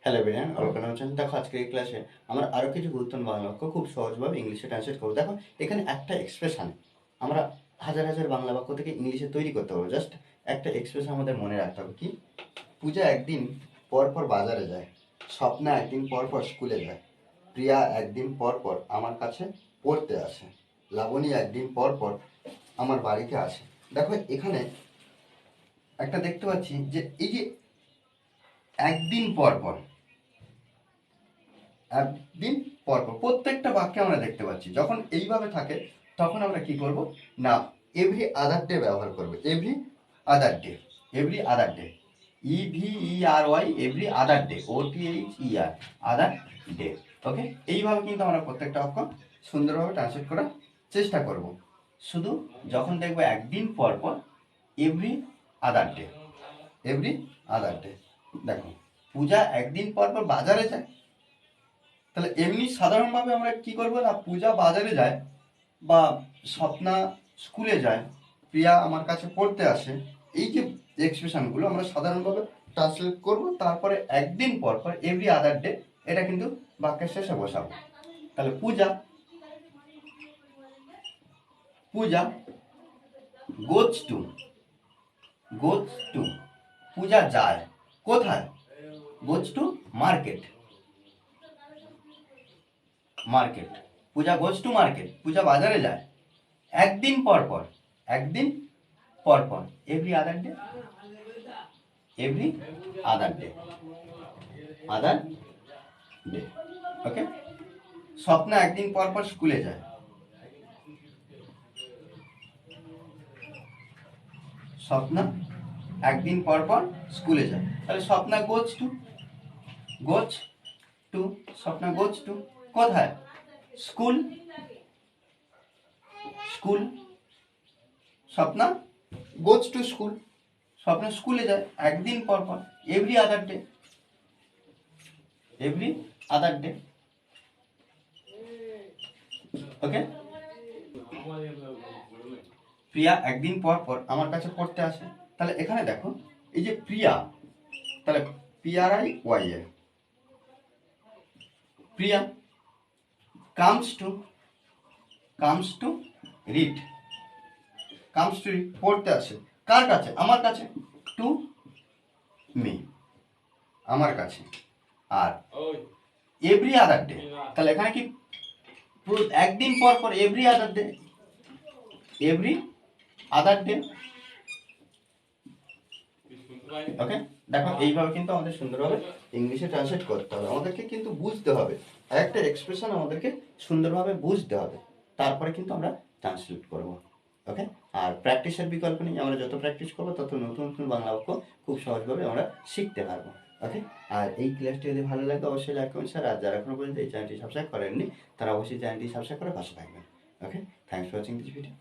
Hello everyone, welcome হচ্ছেন। দেখো আজকের এই ক্লাসে আমরা আরও কিছু গুরুত্বপূর্ণ বাংলা বাক্য খুব সহজভাবে ইংলিশে ট্রান্সলেট করবো। দেখো এখানে একটা এক্সপ্রেশন আমরা হাজার হাজার বাংলা বাক্য থেকে ইংলিশে তৈরি করতে পারবো। জাস্ট একটা এক্সপ্রেশন আমাদের মনে রাখতে হবে, কি? পূজা একদিন পর পর বাজারে যায়, স্বপ্না একদিন পর পর স্কুলে যায়, প্রিয়া একদিন পর পর আমার কাছে পড়তে আসে, লাবণী একদিন পর পর আমার বাড়িতে আসে। দেখো এখানে একটা দেখতে পাচ্ছি যে এই যে একদিন পর পর, একদিন পর পর প্রত্যেকটা বাক্যে আমরা দেখতে পাচ্ছি যখন এইভাবে থাকে তখন আমরা কি করব না এভরি আদার ডে ব্যবহার করব। Every other day, every other day, EVERY, every other day, OTHER, other day. Okay, এইভাবে কিন্তু আমরা প্রত্যেকটা বাক্য সুন্দরভাবে ট্রান্সলেট করার চেষ্টা করব। শুধু যখন দেখবো একদিন পর পর, every other day, every other day. দেখো পূজা একদিন পর পর বাজারে যায়, তাহলে এমনি সাধারণভাবে আমরা কি করব না পূজা বাজারে যায় বা স্বপ্না স্কুলে যায়, প্রিয়া আমার কাছে পড়তে আসে, এই যে এক্সপ্রেশনগুলো আমরা সাধারণভাবে ট্রান্সলেট করব। তারপরে একদিন পর পর, এভরি আদার ডে, এটা কিন্তু বাক্যের শেষে বসাবো। তাহলে পূজা, পূজা goes to, goes two, Puja যায় কোথায়? Goes to market, market, Puja goes to market, Puja বাজারে যায় একদিন পর পর, একদিন পর পর, every other day, every other day, other day. Okay, Swapna একদিন পর পর স্কুলে যায়, স্বপ্না একদিন পর পর স্কুলে যায়। তাহলে Swapna goes to, goes to, Swapna goes to কোথায়? School, school, Swapna goes to school, Swapna স্কুলে যায় একদিন পর পর, every other day, every other day. Okay, Priya একদিন পর পর আমার কাছে পড়তে আসে। তাহলে এখানে দেখো এই যে প্রিয়া, তাহলে PRIYA, Priya comes to, comes to read, comes to read, পড়তে আসে কার কাছে? আমার কাছে, টু মি, আমার কাছে। আর এভরি আদার ডে, তাহলে এখানে কি একদিন পর পর, every other day, every other day. Okay, দেখো এইভাবে কিন্তু আমাদের সুন্দরভাবে ইংলিশে ট্রান্সলেট করতে হবে। আমাদেরকে কিন্তু বুঝতে হবে, একটা এক্সপ্রেশন আমাদেরকে সুন্দরভাবে বুঝতে হবে, তারপরে কিন্তু আমরা ট্রান্সলেট করব। ওকে, আর প্র্যাকটিসের বিকল্প নেই, আমরা যত প্র্যাকটিস করবো তত নতুন নতুন বাংলা বাক্য খুব সহজভাবে আমরা শিখতে পারবো। ওকে, আর এই ক্লাসটি যদি ভালো লাগে অবশ্যই লাইক কমেন্ট শেয়ার, আর যারা এখনো পর্যন্ত এই চ্যানেলটি সাবস্ক্রাইব করেননি তারা অবশ্যই চ্যানেলটি সাবস্ক্রাইব করে পাশে থাকবেন। Okay, thanks for watching this video.